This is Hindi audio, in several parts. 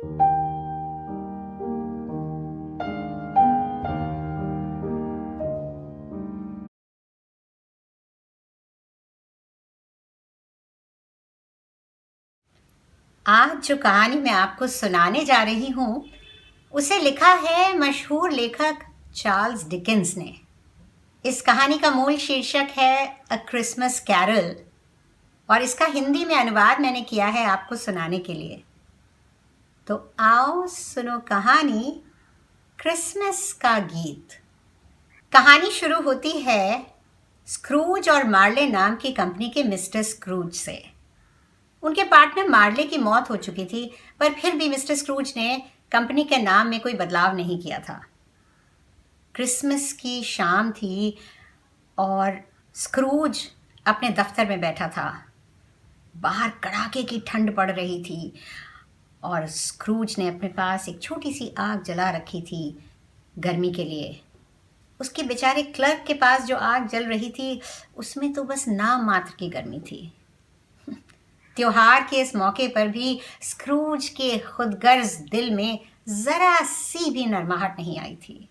आज जो कहानी मैं आपको सुनाने जा रही हूँ उसे लिखा है मशहूर लेखक चार्ल्स डिकेंस ने। इस कहानी का मूल शीर्षक है अ क्रिसमस कैरल और इसका हिंदी में अनुवाद मैंने किया है आपको सुनाने के लिए। तो आओ सुनो कहानी क्रिसमस का गीत। कहानी शुरू होती है स्क्रूज और मार्ले नाम की कंपनी के मिस्टर स्क्रूज से। उनके पार्टनर मार्ले की मौत हो चुकी थी, पर फिर भी मिस्टर स्क्रूज ने कंपनी के नाम में कोई बदलाव नहीं किया था। क्रिसमस की शाम थी और स्क्रूज अपने दफ्तर में बैठा था। बाहर कड़ाके की ठंड पड़ रही थी और स्क्रूज ने अपने पास एक छोटी सी आग जला रखी थी गर्मी के लिए। उसके बेचारे क्लर्क के पास जो आग जल रही थी उसमें तो बस नाम मात्र की गर्मी थी। त्योहार के इस मौके पर भी स्क्रूज के खुदगर्ज दिल में जरा सी भी नरमाहट नहीं आई थी।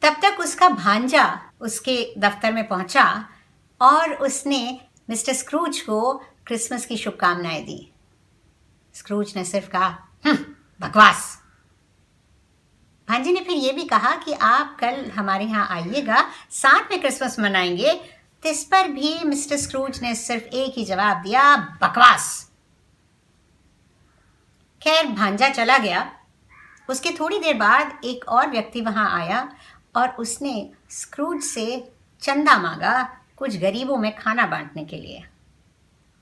तब तक उसका भांजा उसके दफ्तर में पहुंचा और उसने मिस्टर स्क्रूज को क्रिसमस की शुभकामनाएं दी। स्क्रूज ने सिर्फ कहा बकवास। भांजे ने फिर यह भी कहा कि आप कल हमारे यहाँ आइएगा, साथ में क्रिसमस मनाएंगे। इस पर भी मिस्टर स्क्रूज ने सिर्फ एक ही जवाब दिया, बकवास। खैर भांजा चला गया। उसके थोड़ी देर बाद एक और व्यक्ति वहां आया और उसने स्क्रूज से चंदा मांगा कुछ गरीबों में खाना बांटने के लिए।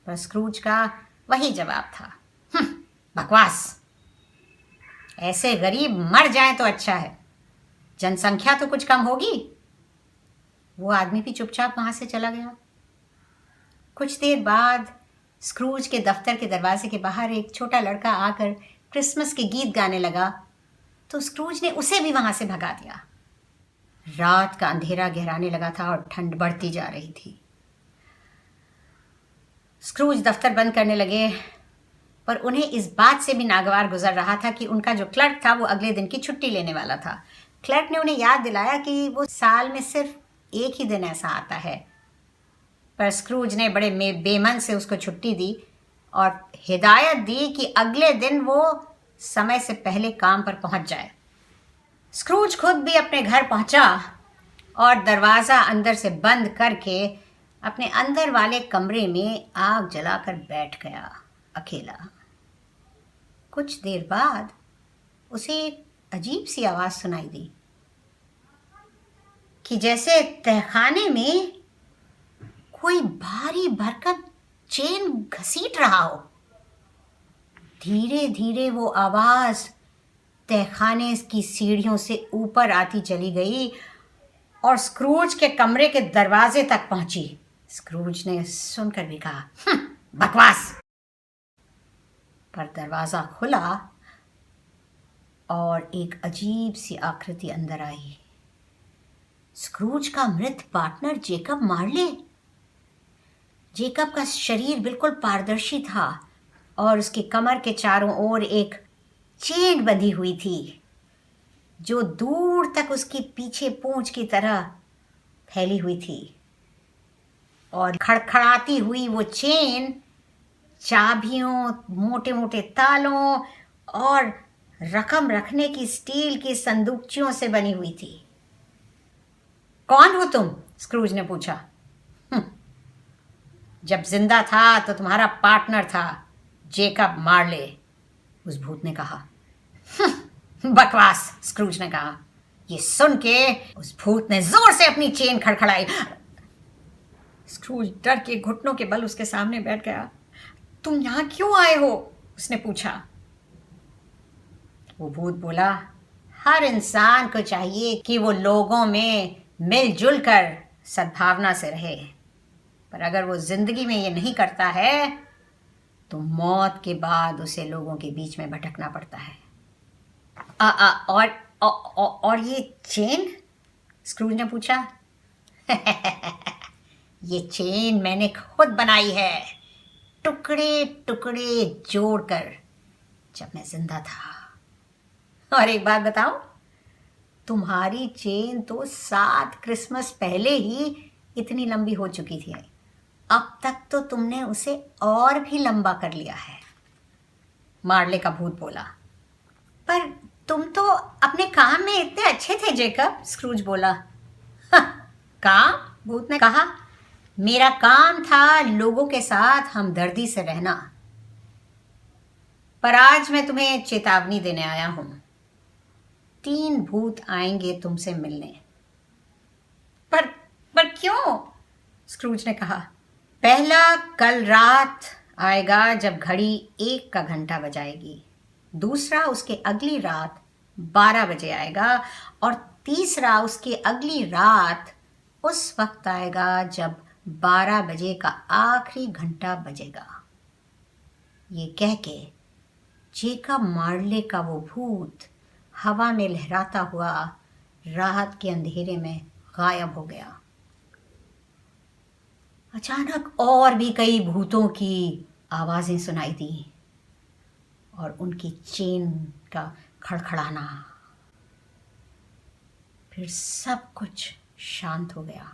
पर स्क्रूज का वही जवाब था, बकवास। ऐसे गरीब मर जाए तो अच्छा है, जनसंख्या तो कुछ कम होगी। वो आदमी भी चुपचाप वहां से चला गया। कुछ देर बाद स्क्रूज के दफ्तर के दरवाजे के बाहर एक छोटा लड़का आकर क्रिसमस के गीत गाने लगा, तो स्क्रूज ने उसे भी वहां से भगा दिया। रात का अंधेरा गहराने लगा था और ठंड बढ़ती जा रही थी। स्क्रूज दफ्तर बंद करने लगे, पर उन्हें इस बात से भी नागवार गुजर रहा था कि उनका जो क्लर्क था वो अगले दिन की छुट्टी लेने वाला था। क्लर्क ने उन्हें याद दिलाया कि वो साल में सिर्फ एक ही दिन ऐसा आता है, पर स्क्रूज ने बड़े बेमन से उसको छुट्टी दी और हिदायत दी कि अगले दिन वो समय से पहले काम पर पहुंच जाए। स्क्रूज खुद भी अपने घर पहुंचा और दरवाज़ा अंदर से बंद करके अपने अंदर वाले कमरे में आग जलाकर बैठ गया अकेला। कुछ देर बाद उसे एक अजीब सी आवाज़ सुनाई दी कि जैसे तहखाने में कोई भारी भरकम चेन घसीट रहा हो। धीरे धीरे वो आवाज तहखाने की सीढ़ियों से ऊपर आती चली गई और स्क्रूज के कमरे के दरवाजे तक पहुंची। स्क्रूज ने सुनकर भी कहा, बकवास। पर दरवाजा खुला और एक अजीब सी आकृति अंदर आई। स्क्रूज का मृत पार्टनर जेकब मार्ले। जेकब का शरीर बिल्कुल पारदर्शी था और उसकी कमर के चारों ओर एक चेन बंधी हुई थी जो दूर तक उसकी पीछे पूंछ की तरह फैली हुई थी। और खड़खड़ाती हुई वो चेन चाबियों, मोटे मोटे तालों और रकम रखने की स्टील की संदूकचियों से बनी हुई थी। कौन हो तुम? स्क्रूज ने पूछा। जब जिंदा था तो तुम्हारा पार्टनर था, जेकब मार्ले, उस भूत ने कहा। बकवास, स्क्रूज ने कहा। ये सुन के उस भूत ने जोर से अपनी चेन खड़खड़ाई। स्क्रूज डर के घुटनों के बल उसके सामने बैठ गया। तुम यहां क्यों आए हो? उसने पूछा। वो भूत बोला, हर इंसान को चाहिए कि वो लोगों में मिलजुल कर सद्भावना से रहे, पर अगर वो जिंदगी में ये नहीं करता है तो मौत के बाद उसे लोगों के बीच में भटकना पड़ता है। और ये चेन? स्क्रूज ने पूछा। ये चेन मैंने खुद बनाई है, टुकड़े टुकड़े जोड़कर। जब मैं जिंदा था। और एक बात बताऊं, तुम्हारी चेन तो 7 क्रिसमस पहले ही इतनी लंबी हो चुकी थी। अब तक तो तुमने उसे और भी लंबा कर लिया है, मार्ले का भूत बोला। पर तुम तो अपने काम में इतने अच्छे थे जेकब, स्क्रूज बोला। काम? भूत ने कहा, मेरा काम था लोगों के साथ हमदर्दी से रहना। पर आज मैं तुम्हें चेतावनी देने आया हूं। 3 भूत आएंगे तुमसे मिलने। पर क्यों? स्क्रूज ने कहा। पहला कल रात आएगा जब घड़ी 1 का घंटा बजाएगी। दूसरा उसके अगली रात 12 बजे आएगा। और तीसरा उसके अगली रात उस वक्त आएगा जब 12 बजे का आखिरी घंटा बजेगा। ये कह के जेकब मार्ले का वो भूत हवा में लहराता हुआ रात के अंधेरे में गायब हो गया। अचानक और भी कई भूतों की आवाजें सुनाई दी और उनकी चेन का खड़खड़ाना। फिर सब कुछ शांत हो गया।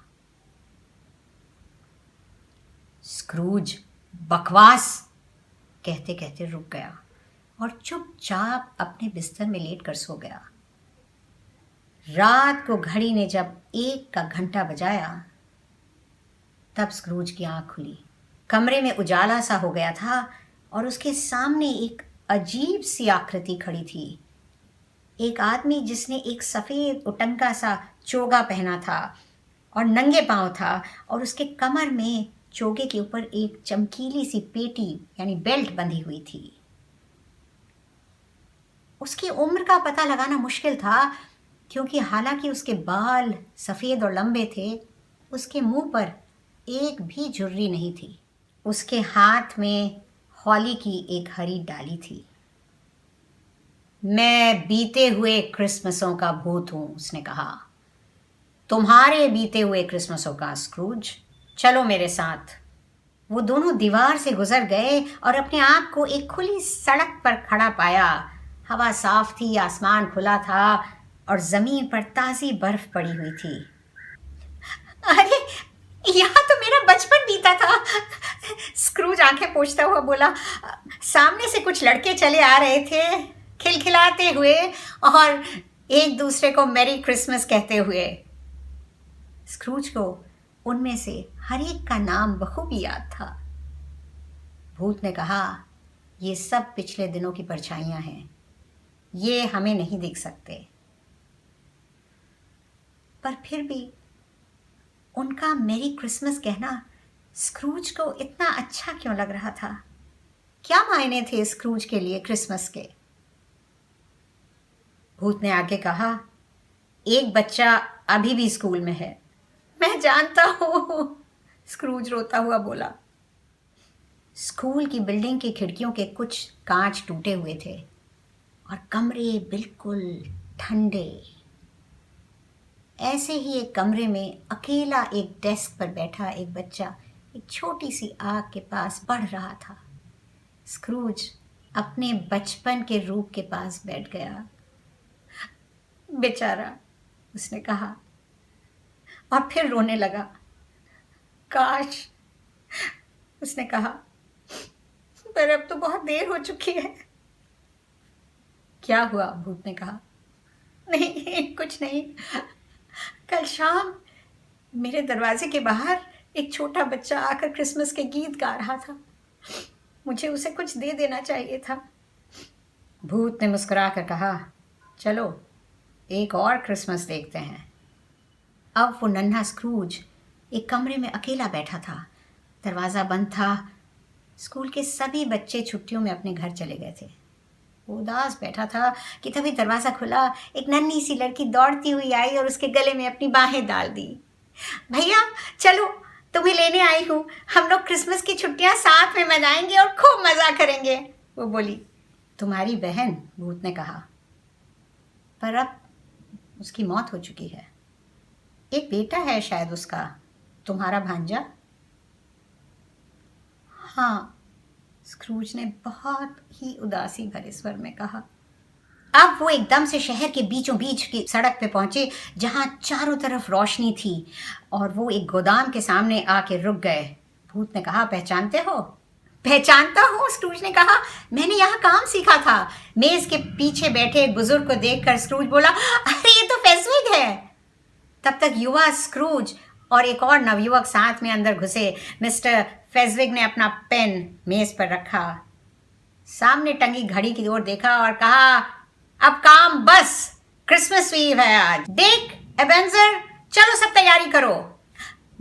स्क्रूज बकवास कहते कहते रुक गया और चुपचाप अपने बिस्तर में लेटकर सो गया। रात को घड़ी ने जब 1 का घंटा बजाया तब स्क्रूज की आंख खुली। कमरे में उजाला सा हो गया था और उसके सामने एक अजीब सी आकृति खड़ी थी। एक आदमी जिसने एक सफेद उटंका सा चोगा पहना था और नंगे पांव था और उसके कमर में चोगे के ऊपर एक चमकीली सी पेटी यानी बेल्ट बंधी हुई थी। उसकी उम्र का पता लगाना मुश्किल था क्योंकि हालांकि उसके बाल सफेद और लंबे थे, उसके मुंह पर एक भी झुर्री नहीं थी। उसके हाथ में हॉली की एक हरी डाली थी। मैं बीते हुए क्रिसमसों का भूत हूं, उसने कहा। तुम्हारे बीते हुए क्रिसमसों का, स्क्रूज। चलो मेरे साथ। वो दोनों दीवार से गुजर गए और अपने आप को एक खुली सड़क पर खड़ा पाया। हवा साफ थी, आसमान खुला था और जमीन पर ताजी बर्फ पड़ी हुई थी। अरे, यहाँ तो मेरा बचपन बीता था, स्क्रूज आंखें पोंछता हुआ बोला। सामने से कुछ लड़के चले आ रहे थे, खिलखिलाते हुए और एक दूसरे को मैरी क्रिसमस कहते हुए। स्क्रूज को उनमें से हर एक का नाम बखूबी याद था। भूत ने कहा, ये सब पिछले दिनों की परछाइयां हैं, ये हमें नहीं दिख सकते। पर फिर भी उनका मैरी क्रिसमस कहना स्क्रूज को इतना अच्छा क्यों लग रहा था? क्या मायने थे स्क्रूज के लिए क्रिसमस के? भूत ने आगे कहा, एक बच्चा अभी भी स्कूल में है। मैं जानता हूं, स्क्रूज रोता हुआ बोला। स्कूल की बिल्डिंग की खिड़कियों के कुछ कांच टूटे हुए थे और कमरे बिल्कुल ठंडे। ऐसे ही एक कमरे में अकेला एक डेस्क पर बैठा एक बच्चा एक छोटी सी आग के पास पढ़ रहा था। स्क्रूज अपने बचपन के रूप के पास बैठ गया। बेचारा, उसने कहा और फिर रोने लगा। काश, उसने कहा, पर अब तो बहुत देर हो चुकी है। क्या हुआ? भूत ने कहा। नहीं, कुछ नहीं। कल शाम मेरे दरवाजे के बाहर एक छोटा बच्चा आकर क्रिसमस के गीत गा रहा था। मुझे उसे कुछ दे देना चाहिए था। भूत ने मुस्कुराकर कहा, चलो एक और क्रिसमस देखते हैं। अब वो नन्हा स्क्रूज एक कमरे में अकेला बैठा था। दरवाज़ा बंद था। स्कूल के सभी बच्चे छुट्टियों में अपने घर चले गए थे। वो उदास बैठा था कि तभी दरवाज़ा खुला। एक नन्ही सी लड़की दौड़ती हुई आई और उसके गले में अपनी बाहें डाल दी। भैया चलो, तुम्हें लेने आई हूँ। हम लोग क्रिसमस की छुट्टियाँ साथ में मनाएंगे और खूब मज़ा करेंगे, वो बोली। तुम्हारी बहन? भूत ने कहा। पर अब उसकी मौत हो चुकी है। एक बेटा है शायद उसका, तुम्हारा भांजा। हाँ, स्क्रूज ने बहुत ही उदासी भरे स्वर में कहा। अब वो एकदम से शहर के बीचों बीच की सड़क पे पहुंचे जहां चारों तरफ रोशनी थी, और वो एक गोदाम के सामने आके रुक गए। भूत ने कहा, पहचानते हो? पहचानता हूँ, स्क्रूज ने कहा, मैंने यहाँ काम सीखा था। मेज के पीछे बैठे एक बुजुर्ग को देखकर स्क्रूज बोला, अरे ये तो फेज़विग है। तब तक युवा स्क्रूज और एक और नवयुवक साथ में अंदर घुसे। मिस्टर फेज़विग ने अपना पेन मेज पर रखा, सामने टंगी घड़ी की ओर देखा और कहा, अब काम बस, क्रिसमस ईव है आज। देख एबेंजर, चलो सब तैयारी करो।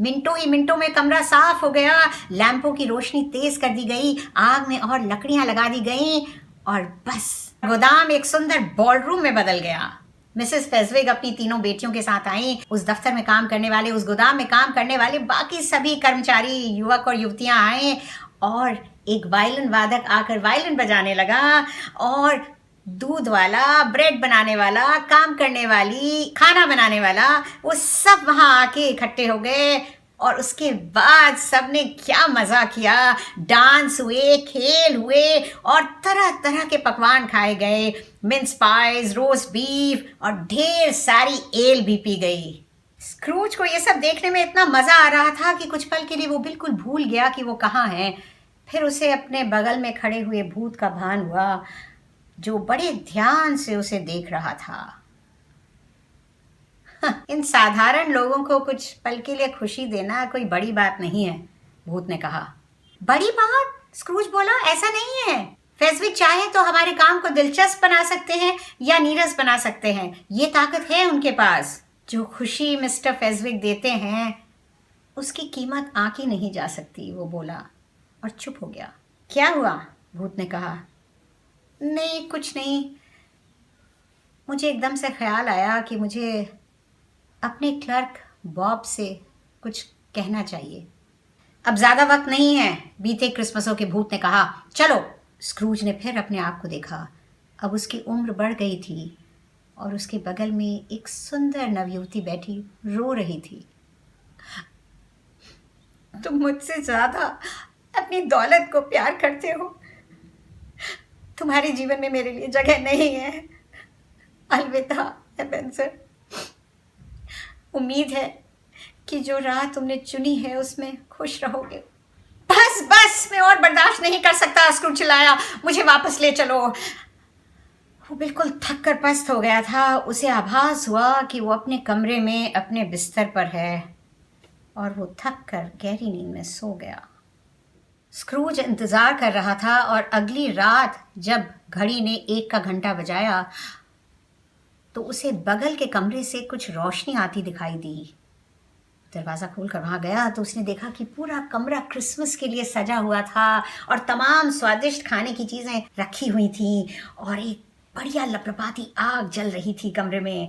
मिनटों ही मिनटों में कमरा साफ हो गया, लैंपों की रोशनी तेज कर दी गई, आग में और लकड़ियां लगा दी गईं, और बस गोदाम एक सुंदर बॉलरूम में बदल गया। मिसेस फेज़विग अपनी तीनों बेटियों के साथ आई। उस दफ्तर में काम करने वाले, उस गोदाम में काम करने वाले बाकी सभी कर्मचारी, युवक और युवतियां आए, और एक वायलिन वादक आकर वायलिन बजाने लगा, और दूध वाला, ब्रेड बनाने वाला, काम करने वाली, खाना बनाने वाला, वो सब वहां आके इकट्ठे हो गए। और उसके बाद सबने क्या मजा किया, डांस हुए, खेल हुए, और तरह तरह के पकवान खाए गए, मिन्स पाइज, रोस्ट बीफ, और ढेर सारी एल भी पी गई। स्क्रूज को ये सब देखने में इतना मजा आ रहा था कि कुछ पल के लिए वो बिल्कुल भूल गया कि वो कहाँ है। फिर उसे अपने बगल में खड़े हुए भूत का भान हुआ, जो बड़े ध्यान से उसे देख रहा था। इन साधारण लोगों को कुछ पल के लिए खुशी देना कोई बड़ी बात नहीं है, भूत ने कहा। बड़ी बात? स्क्रूज बोला, ऐसा नहीं है। फेज़विग चाहे तो हमारे काम को दिलचस्प बना सकते हैं या नीरस बना सकते हैं, ये ताकत है उनके पास। जो खुशी मिस्टर फेज़विग देते हैं उसकी कीमत आंकी नहीं जा सकती, वो बोला और चुप हो गया। क्या हुआ? भूत ने कहा। नहीं, कुछ नहीं, मुझे एकदम से ख्याल आया कि मुझे अपने क्लर्क बॉब से कुछ कहना चाहिए। अब ज़्यादा वक्त नहीं है, बीते क्रिसमसों के भूत ने कहा। चलो। स्क्रूज ने फिर अपने आप को देखा। अब उसकी उम्र बढ़ गई थी और उसके बगल में एक सुंदर नवयुवती बैठी रो रही थी। तुम मुझसे ज़्यादा अपनी दौलत को प्यार करते हो, तुम्हारे जीवन में मेरे लिए जगह नहीं है। अलविदा एबेंजर। उम्मीद है कि जो राह तुमने चुनी है उसमें खुश रहोगे। बस बस, मैं और बर्दाश्त नहीं कर सकता, स्क्रूज चिल्लाया, मुझे वापस ले चलो। वो बिल्कुल थक कर पस्त हो गया था। उसे आभास हुआ कि वो अपने कमरे में अपने बिस्तर पर है, और वो थक कर गहरी नींद में सो गया। स्क्रूज इंतज़ार कर रहा था, और अगली रात जब घड़ी ने 1 का घंटा बजाया तो उसे बगल के कमरे से कुछ रोशनी आती दिखाई दी। दरवाज़ा खोलकर वहाँ गया तो उसने देखा कि पूरा कमरा क्रिसमस के लिए सजा हुआ था, और तमाम स्वादिष्ट खाने की चीज़ें रखी हुई थीं, और एक बढ़िया लपलपाती आग जल रही थी कमरे में।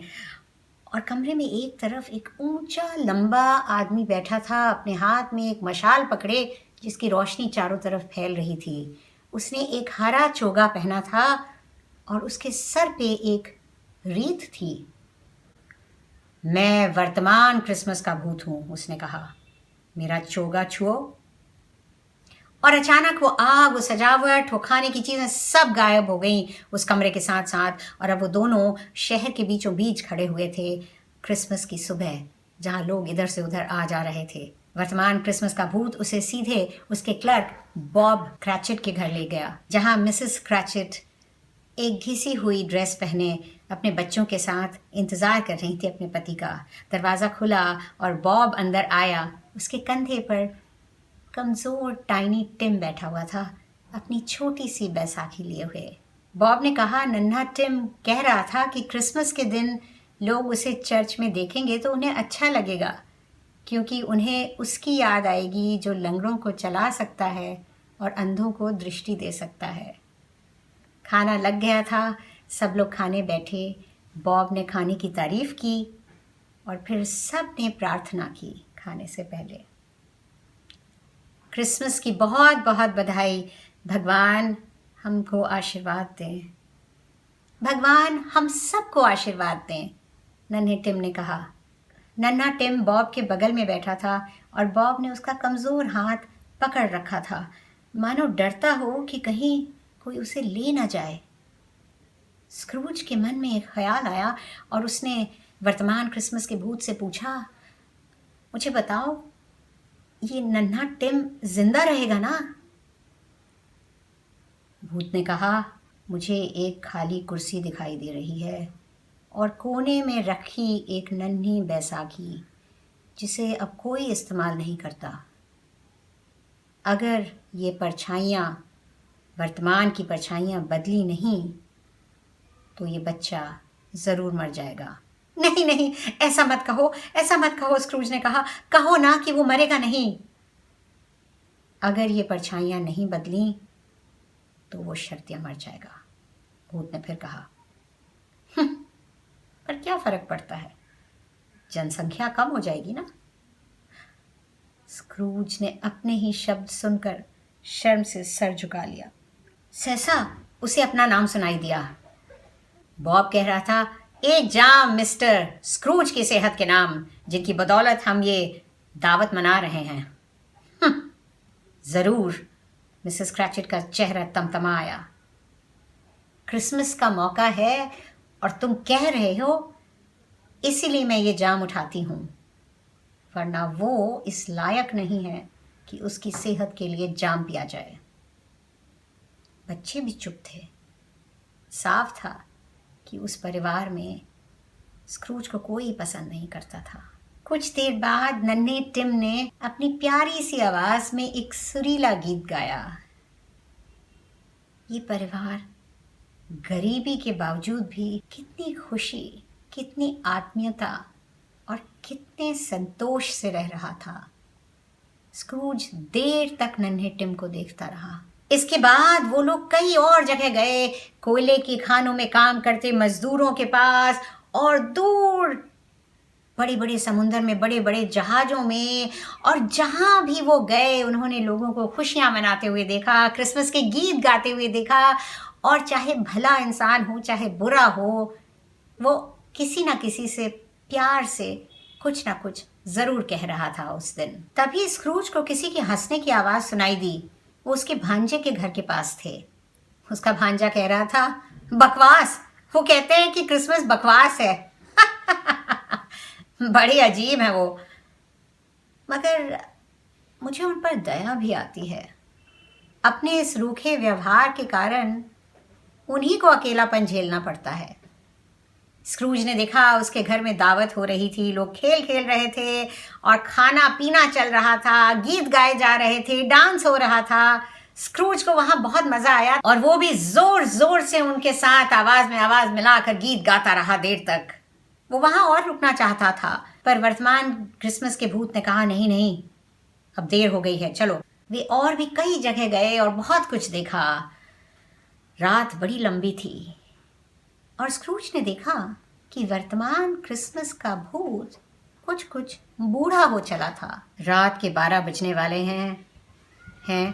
और कमरे में एक तरफ एक ऊंचा लंबा आदमी बैठा था, अपने हाथ में एक मशाल पकड़े जिसकी रोशनी चारों तरफ फैल रही थी। उसने एक हरा चोगा पहना था और उसके सर पे एक रीत थी। मैं वर्तमान क्रिसमस का भूत हूँ, उसने कहा। मेरा चोगा छुओ। और अचानक वो आग, वो सजावट, वो खाने की चीज़ें सब गायब हो गईं उस कमरे के साथ साथ, और अब वो दोनों शहर के बीचों बीच खड़े हुए थे, क्रिसमस की सुबह, जहाँ लोग इधर से उधर आ जा रहे थे। वर्तमान क्रिसमस का भूत उसे सीधे उसके क्लर्क बॉब क्रैचेट के घर ले गया, जहाँ मिसेस क्रैचेट एक घिसी हुई ड्रेस पहने अपने बच्चों के साथ इंतज़ार कर रही थी अपने पति का। दरवाज़ा खुला और बॉब अंदर आया। उसके कंधे पर कमज़ोर टाइनी टिम बैठा हुआ था, अपनी छोटी सी बैसाखी लिए हुए। बॉब ने कहा, नन्हा टिम कह रहा था कि क्रिसमस के दिन लोग उसे चर्च में देखेंगे तो उन्हें अच्छा लगेगा, क्योंकि उन्हें उसकी याद आएगी जो लंगड़ों को चला सकता है और अंधों को दृष्टि दे सकता है। खाना लग गया था, सब लोग खाने बैठे। बॉब ने खाने की तारीफ़ की और फिर सब ने प्रार्थना की खाने से पहले। क्रिसमस की बहुत बहुत बधाई। भगवान हमको आशीर्वाद दें। भगवान हम सबको आशीर्वाद दें, नन्हे टिम ने कहा। नन्हा टिम बॉब के बगल में बैठा था और बॉब ने उसका कमज़ोर हाथ पकड़ रखा था। मानो डरता हो कि कहीं कोई उसे ले ना जाए। स्क्रूज के मन में एक ख्याल आया और उसने वर्तमान क्रिसमस के भूत से पूछा, मुझे बताओ, ये नन्हा टिम जिंदा रहेगा ना? भूत ने कहा, मुझे एक खाली कुर्सी दिखाई दे रही है और कोने में रखी एक नन्ही बैसाखी जिसे अब कोई इस्तेमाल नहीं करता। अगर ये परछाइयाँ, वर्तमान की परछाइयाँ बदली नहीं तो ये बच्चा ज़रूर मर जाएगा। नहीं नहीं, ऐसा मत कहो, ऐसा मत कहो, स्क्रूज ने कहा। कहो ना कि वो मरेगा नहीं। अगर ये परछाइयाँ नहीं बदली तो वो शर्तिया मर जाएगा। भूत ने फिर कहा, पर क्या फर्क पड़ता है, जनसंख्या कम हो जाएगी ना। स्क्रूज ने अपने ही शब्द सुनकर शर्म से सर झुका लिया। सहसा उसे अपना नाम सुनाई दिया। बॉब कह रहा था, एक जाम मिस्टर स्क्रूज की सेहत के नाम, जिनकी बदौलत हम ये दावत मना रहे हैं। जरूर। मिसेस क्रैचेट का चेहरा तमतमा आया। क्रिसमस का मौका है और तुम कह रहे हो, इसीलिए मैं ये जाम उठाती हूँ, वरना वो इस लायक नहीं है कि उसकी सेहत के लिए जाम पिया जाए। बच्चे भी चुप थे। साफ था कि उस परिवार में स्क्रूज को कोई पसंद नहीं करता था। कुछ देर बाद नन्हे टिम ने अपनी प्यारी सी आवाज में एक सुरीला गीत गाया। ये परिवार गरीबी के बावजूद भी कितनी खुशी, कितनी आत्मीयता और कितने संतोष से रह रहा था। स्क्रूज देर तक नन्हे टिम को देखता रहा। इसके बाद वो लोग कई और जगह गए, कोयले की खानों में काम करते मजदूरों के पास, और दूर बड़े बड़े समुंदर में बड़े बड़े जहाज़ों में, और जहाँ भी वो गए उन्होंने लोगों को खुशियाँ मनाते हुए देखा, क्रिसमस के गीत गाते हुए देखा, और चाहे भला इंसान हो चाहे बुरा हो, वो किसी ना किसी से प्यार से कुछ ना कुछ ज़रूर कह रहा था उस दिन। तभी स्क्रूज को किसी के हंसने की आवाज़ सुनाई दी। वो उसके भांजे के घर के पास थे। उसका भांजा कह रहा था, बकवास, वो कहते हैं कि क्रिसमस बकवास है। बड़ी अजीब है वो, मगर मुझे उन पर दया भी आती है। अपने इस रूखे व्यवहार के कारण उन्हीं को अकेलापन झेलना पड़ता है। स्क्रूज ने देखा उसके घर में दावत हो रही थी, लोग खेल खेल रहे थे और खाना पीना चल रहा था, गीत गाए जा रहे थे, डांस हो रहा था। स्क्रूज को वहां बहुत मजा आया और वो भी जोर जोर से उनके साथ आवाज में आवाज मिलाकर गीत गाता रहा देर तक। वो वहां और रुकना चाहता था, पर वर्तमान क्रिसमस के भूत ने कहा, नहीं नहीं, अब देर हो गई है, चलो। वे और भी कई जगह गए और बहुत कुछ देखा। रात बड़ी लंबी थी और स्क्रूज ने देखा कि वर्तमान क्रिसमस का भूत कुछ कुछ बूढ़ा हो चला था। रात के 12 बजने वाले हैं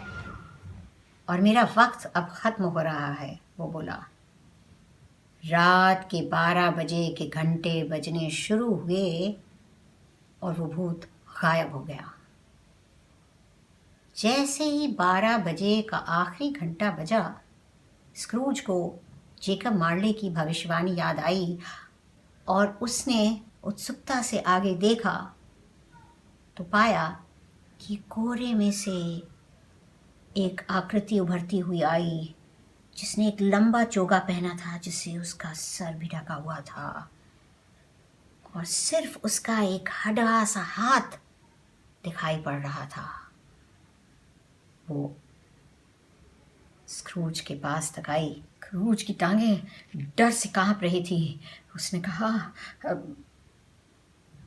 और मेरा वक्त अब खत्म हो रहा है, वो बोला। रात के 12 बजे के घंटे बजने शुरू हुए और वो भूत गायब हो गया। जैसे ही 12 बजे का आखिरी घंटा बजा, स्क्रूज को जेकब मार्ले की भविष्यवाणी याद आई और उसने उत्सुकता से आगे देखा तो पाया कि कोहरे में से एक आकृति उभरती हुई आई, जिसने एक लंबा चोगा पहना था जिससे उसका सर भी ढका हुआ था और सिर्फ उसका एक हडा सा हाथ दिखाई पड़ रहा था। वो स्क्रूज के पास तक आई। स्क्रूज की टांगें डर से कांप रही थी। उसने कहा,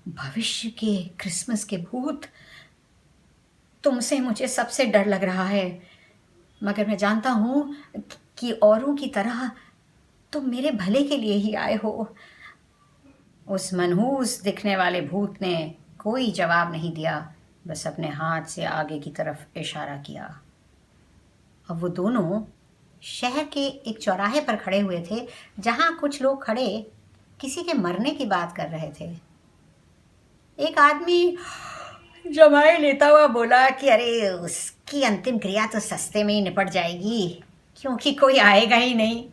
भविष्य के क्रिसमस के भूत, तुमसे मुझे सबसे डर लग रहा है, मगर मैं जानता हूँ कि औरों की तरह तुम मेरे भले के लिए ही आए हो। उस मनहूस दिखने वाले भूत ने कोई जवाब नहीं दिया, बस अपने हाथ से आगे की तरफ इशारा किया। अब वो दोनों शहर के एक चौराहे पर खड़े हुए थे, जहाँ कुछ लोग खड़े किसी के मरने की बात कर रहे थे। एक आदमी जमाई लेता हुआ बोला कि अरे उसकी अंतिम क्रिया तो सस्ते में ही निपट जाएगी, क्योंकि कोई आएगा ही नहीं।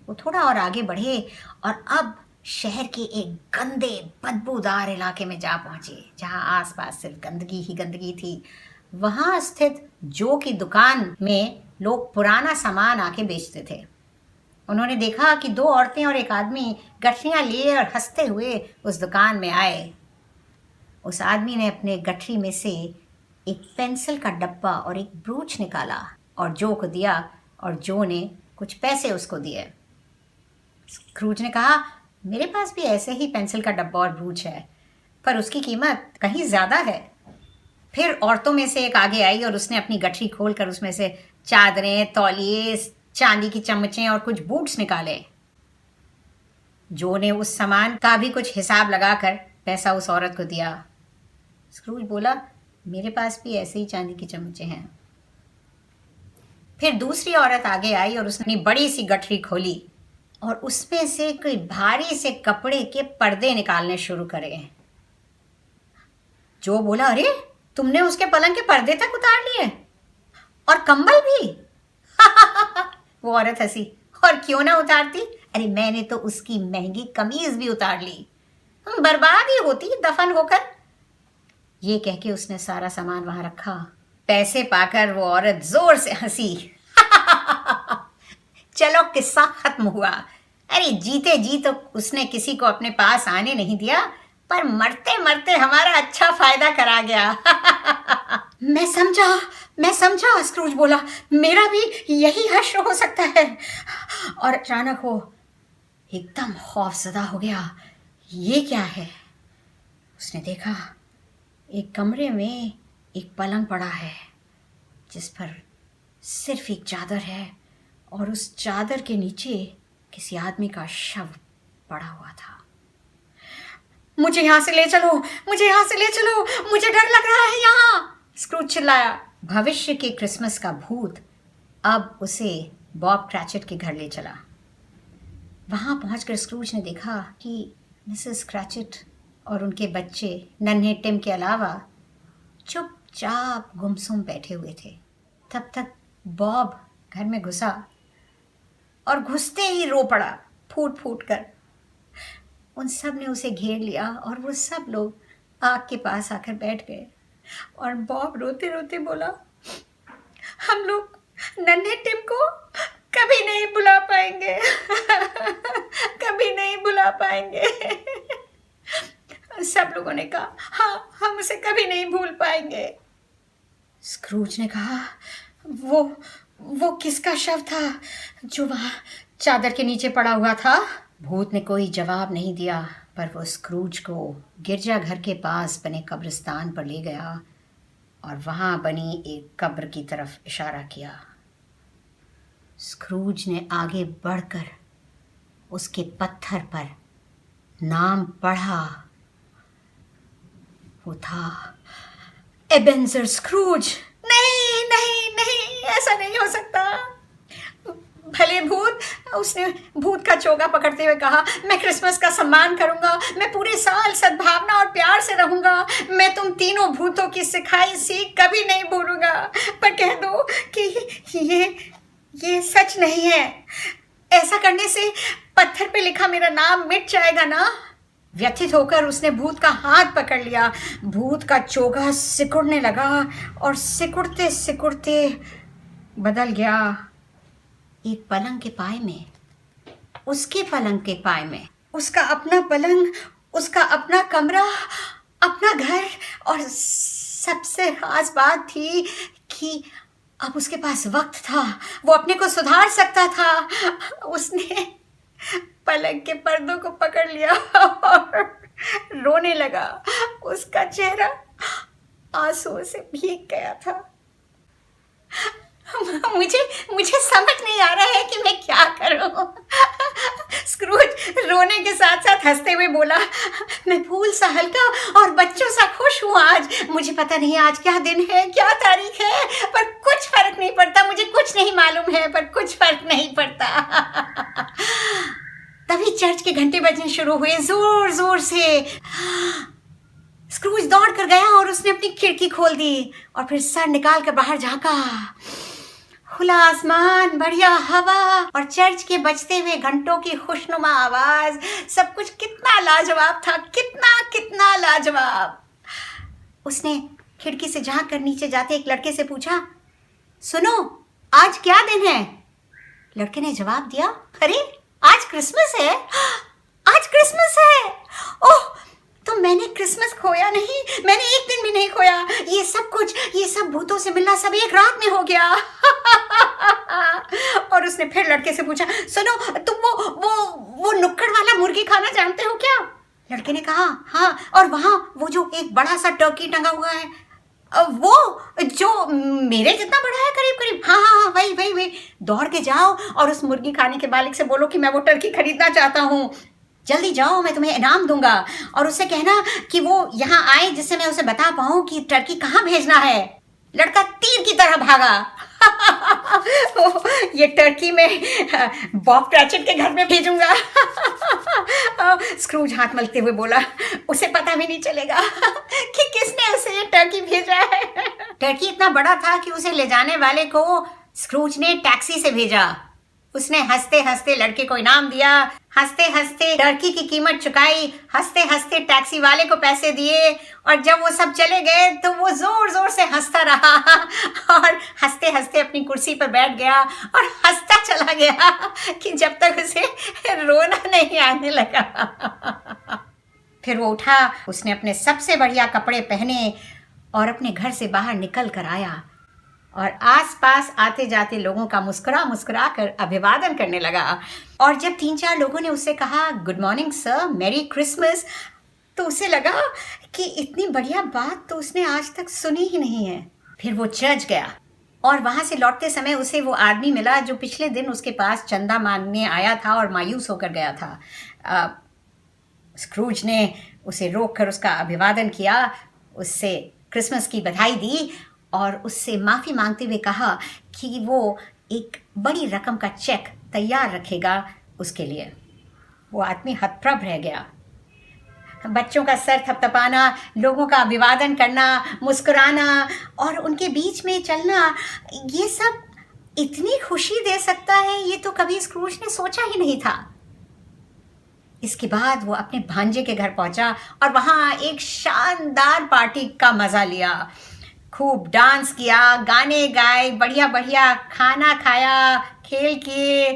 वो थोड़ा और आगे बढ़े और अब शहर के एक गंदे बदबूदार इलाके में जा पहुंचे, जहां आसपास सिर्फ गंदगी ही गंदगी थी। वहां स्थित जो की दुकान में लोग पुराना सामान आके बेचते थे। उन्होंने देखा कि 2 औरतें और एक आदमी गठरियां लिए और हंसते हुए उस दुकान में आए। उस आदमी ने अपने गठरी में से एक पेंसिल का डब्बा और एक ब्रूच निकाला और जो को दिया, और जो ने कुछ पैसे उसको दिए। स्क्रूज ने कहा, मेरे पास भी ऐसे ही पेंसिल का डब्बा और ब्रूच है, पर उसकी कीमत कहीं ज़्यादा है। फिर औरतों में से एक आगे आई और उसने अपनी गठरी खोलकर उसमें से चादरें, तौलिए, चांदी की चमचें और कुछ बूट्स निकाले। जो ने उस सामान का भी कुछ हिसाब लगाकर पैसा उस औरत को दिया। स्क्रूज बोला, मेरे पास भी ऐसे ही चांदी की चमचे हैं। फिर दूसरी औरत आगे आई और उसने अपनी बड़ी सी गठरी खोली और उसमें से कोई भारी से कपड़े के पर्दे निकालने शुरू करे। जो बोला, अरे तुमने उसके पलंग के पर्दे तक उतार लिए और कंबल भी। वो औरत हंसी, और क्यों ना उतारती, अरे मैंने तो उसकी महंगी कमीज भी उतार ली, बर्बाद ही होती दफन होकर। ये कह के उसने सारा सामान वहां रखा। पैसे पाकर वो औरत जोर से हंसी। चलो किस्सा खत्म हुआ। अरे जीते जी तो उसने किसी को अपने पास आने नहीं दिया, पर मरते मरते हमारा अच्छा फायदा करा गया। मैं समझा, स्क्रूज बोला, मेरा भी यही हश्र हो सकता है। और अचानक वो एकदम खौफजदा हो गया। ये क्या है? उसने देखा, एक कमरे में एक पलंग पड़ा है जिस पर सिर्फ एक चादर है, और उस चादर के नीचे किसी आदमी का शव पड़ा हुआ था। मुझे यहाँ से ले चलो, मुझे डर लग रहा है यहाँ, स्क्रूज चिल्लाया। भविष्य के क्रिसमस का भूत अब उसे बॉब क्रैचेट के घर ले चला। वहां पहुंचकर स्क्रूज ने देखा कि मिसेस क्रैचेट और उनके बच्चे नन्हे टिम के अलावा चुपचाप गुमसुम बैठे हुए थे। तब तक बॉब घर में घुसा और घुसते ही रो पड़ा फूट फूट कर। उन सब ने उसे घेर लिया और वो सब लोग आग के पास आकर बैठ गए। और बॉब रोते रोते बोला, हम लोग नन्हे टिम को कभी नहीं बुला पाएंगे, कभी नहीं बुला पाएंगे। सब लोगों ने कहा, हाँ, हम उसे कभी नहीं भूल पाएंगे। स्क्रूज ने कहा, वो किसका शव था जो वहां चादर के नीचे पड़ा हुआ था? भूत ने कोई जवाब नहीं दिया, पर वो स्क्रूज को गिरजाघर के पास बने कब्रिस्तान पर ले गया और वहां बनी एक कब्र की तरफ इशारा किया। स्क्रूज ने आगे बढ़कर उसके पत्थर पर नाम पढ़ा। वो था एबेनेज़र स्क्रूज। नहीं नहीं नहीं, ऐसा नहीं हो सकता। भले भूत, उसने भूत का चोगा पकड़ते हुए कहा, मैं क्रिसमस का सम्मान करूंगा, मैं पूरे साल सद्भावना और प्यार से रहूंगा, मैं तुम तीनों भूतों की सिखाई सीख कभी नहीं भूलूंगा। पर कह दो कि ये सच नहीं है। ऐसा करने से पत्थर पे लिखा मेरा नाम मिट जाएगा ना? व्यथित होकर उसने भूत का हाथ पकड़ लिया। भूत का चोगा सिकुड़ने लगा और सिकुड़ते सिकुड़ते बदल गया एक पलंग के पाए में। उसके पलंग के पाए में उसका अपना पलंग, उसका अपना कमरा, अपना घर। और सबसे खास बात थी कि अब उसके पास वक्त था, वो अपने को सुधार सकता था। उसने पलंग के पर्दों को पकड़ लिया और रोने लगा। उसका चेहरा आंसुओं से भीग गया था। मुझे समझ नहीं आ रहा है कि मैं क्या करूं। स्क्रूज रोने के साथ साथ हंसते हुए बोला, मैं फूल सा हल्का और बच्चों सा खुश हूं आज। मुझे पता नहीं आज क्या दिन है, क्या तारीख है, पर कुछ फर्क नहीं पड़ता। मुझे कुछ नहीं मालूम है, पर कुछ फर्क नहीं पड़ता। तभी चर्च के घंटे बजने शुरू हुए जोर जोर से। स्क्रूज दौड़ कर गया और उसने अपनी खिड़की खोल दी और फिर सर निकाल कर बाहर झांका। खुला आसमान, बढ़िया हवा और चर्च के बजते हुए घंटों की खुशनुमा आवाज, सब कुछ कितना लाजवाब था, कितना कितना लाजवाब। उसने खिड़की से झांक कर नीचे जाते एक लड़के से पूछा, सुनो, आज क्या दिन है? लड़के ने जवाब दिया, अरे आज क्रिसमस है, आज क्रिसमस है। ओह, तो मैंने क्रिसमस खोया नहीं, मैंने एक दिन भी नहीं खोया। ये सब कुछ, ये सब भूतों से मिलना सब एक रात में हो गया। और उसने फिर लड़के से पूछा, सुनो, तुम वो नुक्कड़ वाला मुर्गी खाना जानते हो क्या? लड़के ने कहा, हाँ, और वहाँ वो जो एक बड़ा सा टर्की टंगा हुआ है, वो जो मेरे जितना बड़ा है, करीब करीब, हाँ हाँ हाँ, वही। दौड़ के जाओ और उस मुर्गी खाने के मालिक से बोलो कि मैं वो टर्की खरीदना चाहता हूँ। जल्दी जाओ, मैं तुम्हें इनाम दूंगा। और उससे कहना कि वो यहाँ आए, जिससे मैं उसे बता पाऊँ कि टर्की कहाँ भेजना है। लड़का तीर की तरह भागा। ये टर्की में बॉब क्रैचेट के घर में भेजूंगा। स्क्रूज हाथ मलते हुए बोला, उसे पता भी नहीं चलेगा कि किसने उसे ये टर्की भेजा है। टर्की इतना बड़ा था कि उसे ले जाने वाले को स्क्रूज ने टैक्सी से भेजा। उसने हंसते हंसते लड़के को इनाम दिया, हंसते हंसते टर्की की कीमत चुकाई, हंसते हंसते टैक्सी वाले को पैसे दिए, और जब वो सब चले गए तो वो जोर जोर से हंसता रहा और हंसते हंसते अपनी कुर्सी पर बैठ गया और हंसता चला गया कि जब तक उसे रोना नहीं आने लगा। फिर वो उठा, उसने अपने सबसे बढ़िया कपड़े पहने और अपने घर से बाहर निकल कर आया और आसपास आते जाते लोगों का मुस्कुरा मुस्कुरा कर अभिवादन करने लगा। और जब 3-4 लोगों ने उससे कहा, good morning sir, merry Christmas, तो उसे लगा कि इतनी बढ़िया बात तो उसने आज तक सुनी ही नहीं है। फिर वो चर्च गया और वहाँ से लौटते समय उसे वो आदमी मिला जो पिछले दिन उसके पास चंदा मांगने आया था और मायूस होकर गया था। स्क्रूज ने उसे रोक कर उसका अभिवादन किया, उससे क्रिसमस की बधाई दी और उससे माफ़ी मांगते हुए कहा कि वो एक बड़ी रकम का चेक तैयार रखेगा उसके लिए। वो आदमी हतप्रभ रह गया। बच्चों का सर थपथपाना, लोगों का अभिवादन करना, मुस्कुराना और उनके बीच में चलना, ये सब इतनी खुशी दे सकता है, ये तो कभी स्क्रूज ने सोचा ही नहीं था। इसके बाद वो अपने भांजे के घर पहुंचा और वहाँ एक शानदार पार्टी का मज़ा लिया। खूब डांस किया, गाने गाए, बढ़िया बढ़िया खाना खाया, खेल किए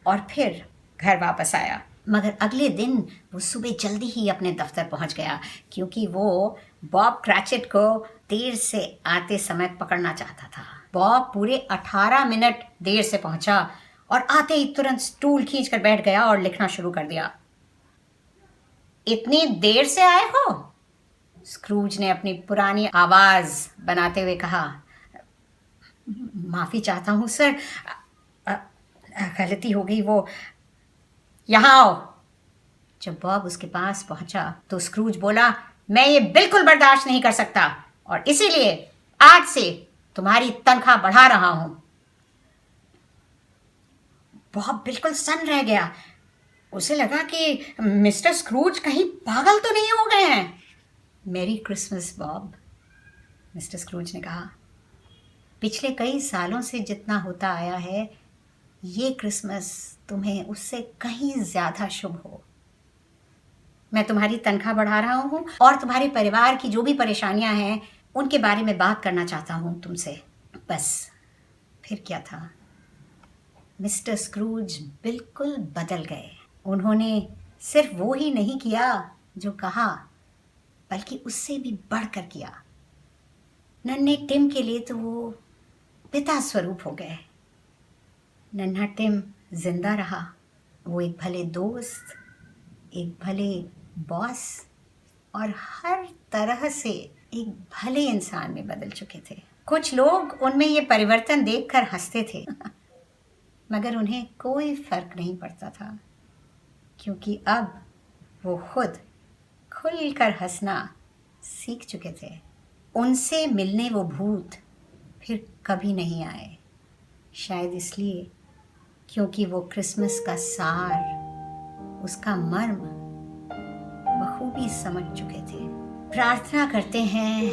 और फिर घर वापस आया। मगर अगले दिन वो सुबह जल्दी ही अपने दफ्तर पहुंच गया, क्योंकि वो बॉब क्रैचेट को देर से आते समय पकड़ना चाहता था। बॉब पूरे 18 मिनट देर से पहुंचा और आते ही तुरंत स्टूल खींचकर बैठ गया और लिखना शुरू कर दिया। इतनी देर से आए हो? स्क्रूज ने अपनी पुरानी आवाज बनाते हुए कहा, माफी चाहता हूं सर, गलती हो गई। वो यहाँ आओ। जब बॉब उसके पास पहुंचा तो स्क्रूज बोला, मैं ये बिल्कुल बर्दाश्त नहीं कर सकता और इसीलिए आज से तुम्हारी तनख्वाह बढ़ा रहा हूं। बॉब बिल्कुल सन्न रह गया। उसे लगा कि मिस्टर स्क्रूज कहीं पागल तो नहीं हो गए हैं। Merry Christmas Bob, mister Scrooge ने कहा। पिछले कई सालों से जितना होता आया है, ये क्रिसमस तुम्हें उससे कहीं ज़्यादा शुभ हो। मैं तुम्हारी तनख्वाह बढ़ा रहा हूँ और तुम्हारे परिवार की जो भी परेशानियाँ हैं उनके बारे में बात करना चाहता हूँ तुमसे। बस। फिर क्या था, मिस्टर स्क्रूज बिल्कुल बदल गए। उन्होंने सिर्फ वो ही नहीं किया जो कहा, बल्कि उससे भी बढ़कर किया। नन्हे टिम के लिए तो वो पिता स्वरूप हो गए। नन्हा टिम जिंदा रहा। वो एक भले दोस्त, एक भले बॉस और हर तरह से एक भले इंसान में बदल चुके थे। कुछ लोग उनमें ये परिवर्तन देखकर हंसते थे मगर उन्हें कोई फर्क नहीं पड़ता था, क्योंकि अब वो खुद खुलकर हंसना सीख चुके थे। उनसे मिलने वो भूत फिर कभी नहीं आए, शायद इसलिए क्योंकि वो क्रिसमस का सार, उसका मर्म बखूबी समझ चुके थे। प्रार्थना करते हैं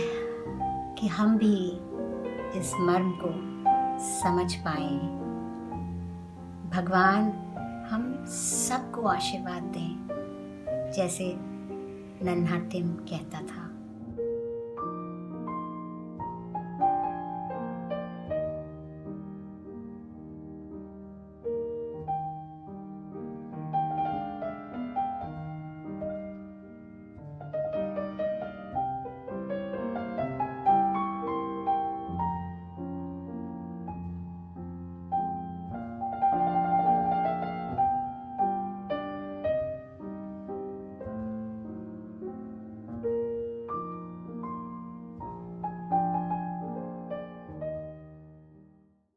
कि हम भी इस मर्म को समझ पाएं। भगवान हम सबको आशीर्वाद दें, जैसे नन्हा टिम कहता था।